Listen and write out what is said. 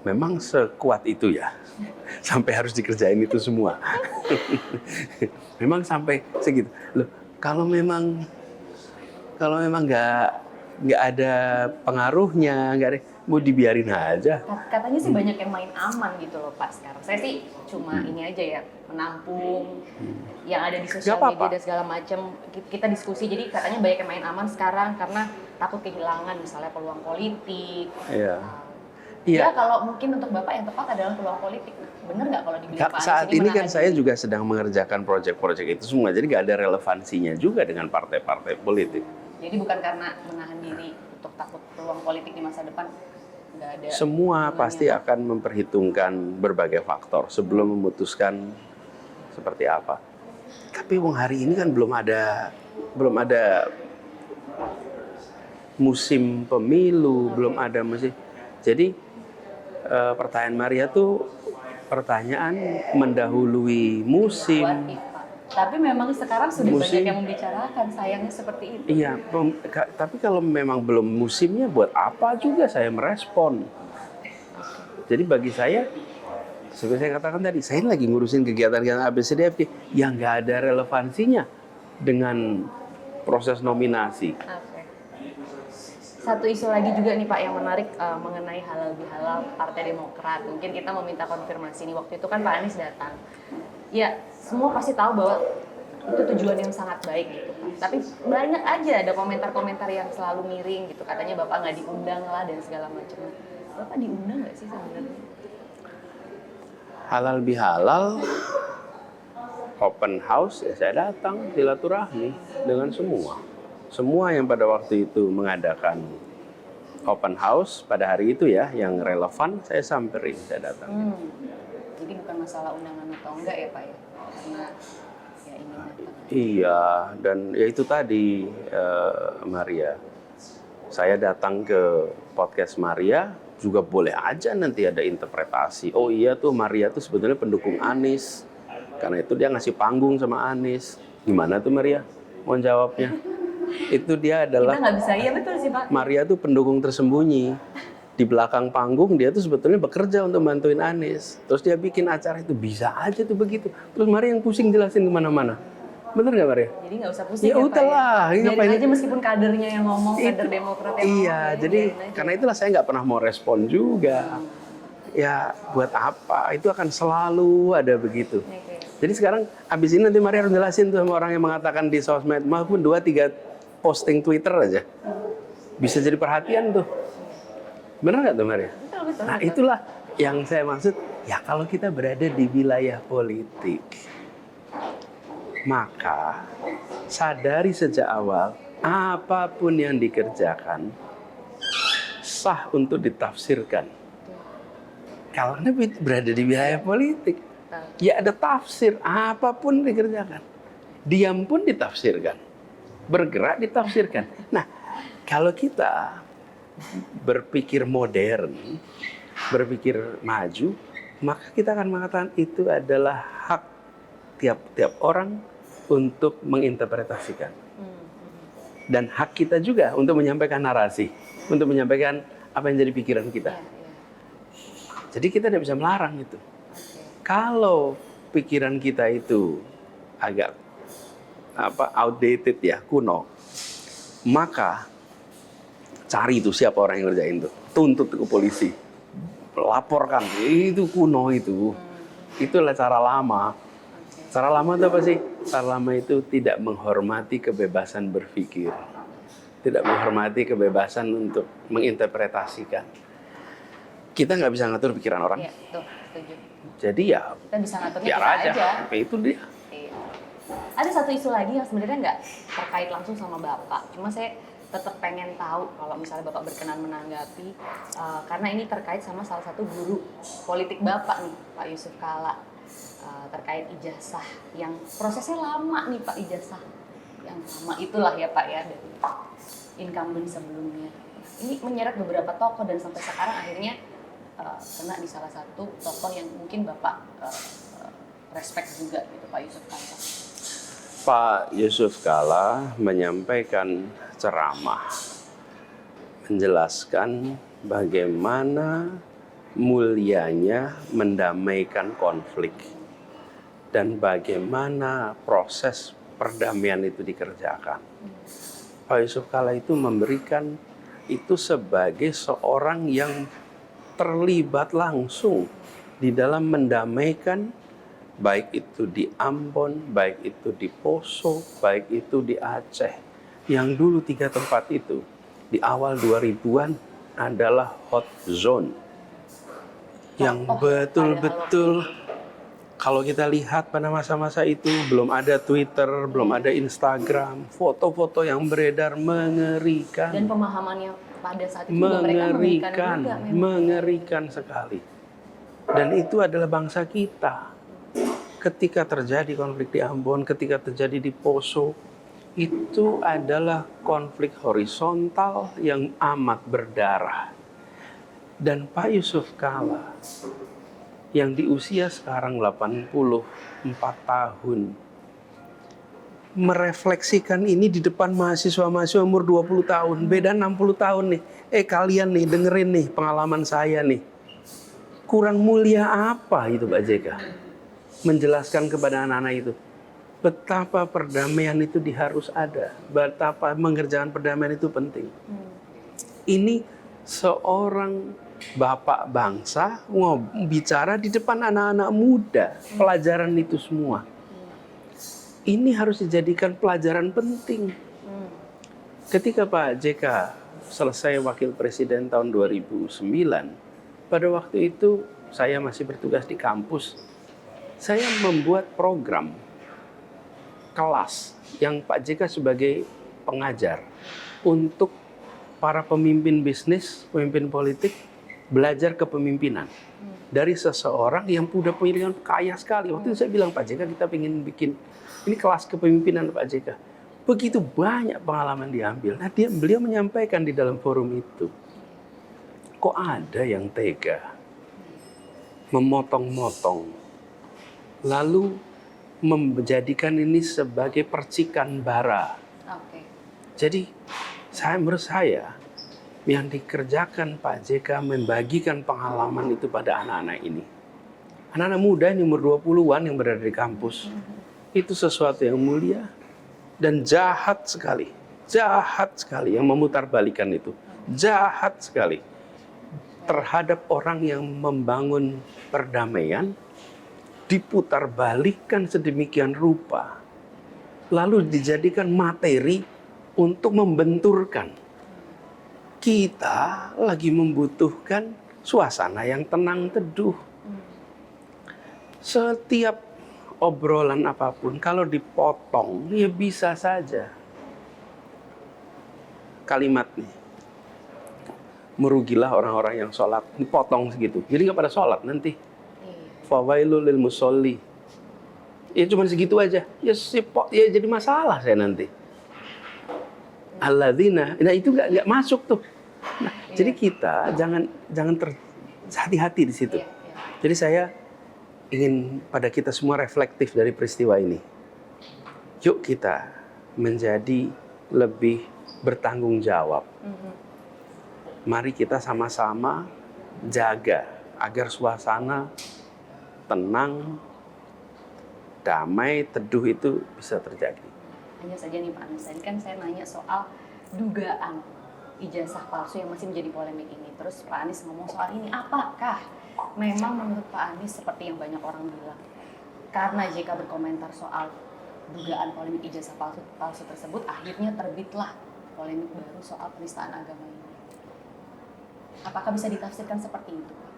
memang sekuat itu ya, sampai harus dikerjain itu semua. Memang sampai segitu. Loh, kalau memang nggak ada pengaruhnya, nggak ada, mau dibiarin aja. Katanya sih banyak yang main aman gitu loh Pak sekarang. Saya sih cuma ini aja ya, menampung yang ada di sosial media dan segala macam. Kita diskusi, jadi katanya banyak yang main aman sekarang karena takut kehilangan misalnya peluang politik. Iya. Ya kalau mungkin untuk Bapak yang tepat adalah peluang politik. Bener nggak kalau dibilang Pak Anies saat ini kan menahan saya diri? juga sedang mengerjakan proyek-proyek itu semua, jadi nggak ada relevansinya juga dengan partai-partai politik. Jadi bukan karena menahan diri untuk takut peluang politik di masa depan, nggak ada. Semua pasti akan memperhitungkan berbagai faktor sebelum memutuskan seperti apa. Tapi hari ini kan belum ada musim pemilu, belum ada musim. Jadi pertanyaan Maria tuh pertanyaan mendahului musim. What if, Pak? Tapi memang sekarang sudah banyak yang membicarakan, sayangnya seperti itu. Iya, tapi kalau memang belum musimnya, buat apa juga saya merespon? Jadi bagi saya, seperti saya katakan tadi, saya lagi ngurusin kegiatan-kegiatan ABCDFG yang nggak ada relevansinya dengan proses nominasi. Oke. Satu isu lagi juga nih Pak yang menarik mengenai halal bihalal Partai Demokrat. Mungkin kita mau minta konfirmasi nih, waktu itu kan Pak Anies datang. Ya, semua pasti tahu bahwa itu tujuan yang sangat baik gitu Pak. Tapi banyak aja ada komentar-komentar yang selalu miring gitu. Katanya Bapak nggak diundang lah dan segala macam. Bapak diundang nggak sih sebenarnya? Halal bihalal, open house, ya saya datang silaturahmi dengan semua. Semua yang pada waktu itu mengadakan open house pada hari itu ya, yang relevan saya samperin, saya datang. Jadi bukan masalah undangan atau enggak ya Pak ya? Karena ya ini datang. Iya, dan ya itu tadi Maria. Saya datang ke podcast Maria, juga boleh aja nanti ada interpretasi. Oh iya tuh Maria tuh sebetulnya pendukung Anies. Karena itu dia ngasih panggung sama Anies. Gimana tuh Maria? Mau jawabnya? Itu dia adalah... Kita nggak bisa, iya betul sih Pak. Maria tuh pendukung tersembunyi. Di belakang panggung dia tuh sebetulnya bekerja untuk bantuin Anies. Terus dia bikin acara itu, bisa aja tuh begitu. Terus Maria yang pusing jelasin kemana-mana. Bener nggak Maria? Jadi nggak usah pusing ya ya Pak udahlah, ya? Biarin ngapain aja meskipun kadernya yang ngomong, kader Demokrat yang ngomong. Iya, jadi karena itulah saya nggak pernah mau respon juga. Ya buat apa? Itu akan selalu ada begitu. Jadi sekarang abis ini nanti Maria harus jelasin tuh sama orang yang mengatakan di sosmed, maupun 2-3 posting Twitter aja. Bisa jadi perhatian tuh. Bener nggak tuh Maria? Betul. Nah itulah yang saya maksud. Ya kalau kita berada di wilayah politik, maka sadari sejak awal apapun yang dikerjakan sah untuk ditafsirkan. Kalau Anda berada di wilayah politik, ya ada tafsir apapun dikerjakan. Diam pun ditafsirkan, bergerak ditafsirkan. Nah, kalau kita berpikir modern, berpikir maju, maka kita akan mengatakan itu adalah hak tiap orang untuk menginterpretasikan. Dan hak kita juga untuk menyampaikan narasi, untuk menyampaikan apa yang jadi pikiran kita. Jadi kita tidak bisa melarang itu. Kalau pikiran kita itu agak outdated ya, kuno, maka cari itu siapa orang yang ngerjain itu, tuntut ke polisi, laporkan itu kuno itu. Itulah cara lama. Cara lama itu apa sih? Cara lama itu tidak menghormati kebebasan berpikir. Tidak menghormati kebebasan untuk menginterpretasikan. Kita nggak bisa ngatur pikiran orang. Iya, betul, setuju. Jadi ya, kita bisa ngaturnya biar kita aja. Tapi itu dia. Iya. Ada satu isu lagi yang sebenarnya nggak terkait langsung sama Bapak. Cuma saya tetap pengen tahu kalau misalnya Bapak berkenan menanggapi. Karena ini terkait sama salah satu guru politik Bapak nih, Pak Yusuf Kalla. Terkait ijazah yang prosesnya lama nih Pak, ijazah yang lama itulah ya Pak ya, dari incumbent sebelumnya. Ini menyeret beberapa tokoh dan sampai sekarang akhirnya kena di salah satu tokoh yang mungkin Bapak respect juga gitu, Pak Yusuf Kalla. Pak Yusuf Kalla menyampaikan ceramah menjelaskan bagaimana mulianya mendamaikan konflik dan bagaimana proses perdamaian itu dikerjakan. Pak Yusuf Kalla itu memberikan itu sebagai seorang yang terlibat langsung di dalam mendamaikan, baik itu di Ambon, baik itu di Poso, baik itu di Aceh. Yang dulu 3 tempat itu di awal 2000-an adalah hot zone. Yang betul-betul kalau kita lihat pada masa-masa itu belum ada Twitter, belum ada Instagram, foto-foto yang beredar mengerikan. Dan pemahamannya pada saat itu juga mereka mengerikan juga memang. Mengerikan sekali. Dan itu adalah bangsa kita. Ketika terjadi konflik di Ambon, ketika terjadi di Poso, itu adalah konflik horizontal yang amat berdarah. Dan Pak Yusuf Kalla yang di usia sekarang 84 tahun merefleksikan ini di depan mahasiswa-mahasiswa umur 20 tahun, beda 60 tahun nih. Kalian nih dengerin nih pengalaman saya nih. Kurang mulia apa itu Pak JK? Menjelaskan kepada anak-anak itu betapa perdamaian itu harus ada, betapa mengerjakan perdamaian itu penting. Ini seorang bapak bangsa bicara di depan anak-anak muda, pelajaran itu semua. Ini harus dijadikan pelajaran penting. Ketika Pak JK selesai wakil presiden tahun 2009, pada waktu itu saya masih bertugas di kampus. Saya membuat program kelas yang Pak JK sebagai pengajar untuk para pemimpin bisnis, pemimpin politik belajar kepemimpinan dari seseorang yang punya pendidikan kaya sekali. Waktu itu saya bilang, Pak JK kita ingin bikin ini kelas kepemimpinan Pak JK. Begitu banyak pengalaman diambil. Nah, beliau menyampaikan di dalam forum itu, kok ada yang tega memotong-motong lalu menjadikan ini sebagai percikan bara. Jadi menurut saya yang dikerjakan Pak JK membagikan pengalaman itu pada anak-anak ini. Anak-anak muda ini umur 20-an yang berada di kampus. Itu sesuatu yang mulia dan jahat sekali. Jahat sekali yang memutarbalikan itu. Jahat sekali terhadap orang yang membangun perdamaian, diputarbalikkan sedemikian rupa. Lalu dijadikan materi untuk membenturkan. Kita lagi membutuhkan suasana yang tenang teduh. Setiap obrolan apapun kalau dipotong ya bisa saja. Kalimat nih, merugilah orang-orang yang sholat, dipotong segitu. Jadi nggak pada sholat nanti. Fawailul lil musolli. Ya cuma segitu aja. Ya jadi masalah saya nanti. Alladzina, nah itu nggak masuk tuh. Nah, jadi kita jangan hati-hati di situ. Jadi saya ingin pada kita semua reflektif dari peristiwa ini. Yuk kita menjadi lebih bertanggung jawab. Mari kita sama-sama jaga agar suasana tenang, damai, teduh itu bisa terjadi. Hanya saja nih Pak Anies, tadi kan saya nanya soal dugaan ijazah palsu yang masih menjadi polemik ini. Terus Pak Anies ngomong soal ini, apakah memang menurut Pak Anies seperti yang banyak orang bilang, karena JK berkomentar soal dugaan polemik ijazah palsu tersebut, akhirnya terbitlah polemik baru soal penistaan agama ini. Apakah bisa ditafsirkan seperti itu, Pak?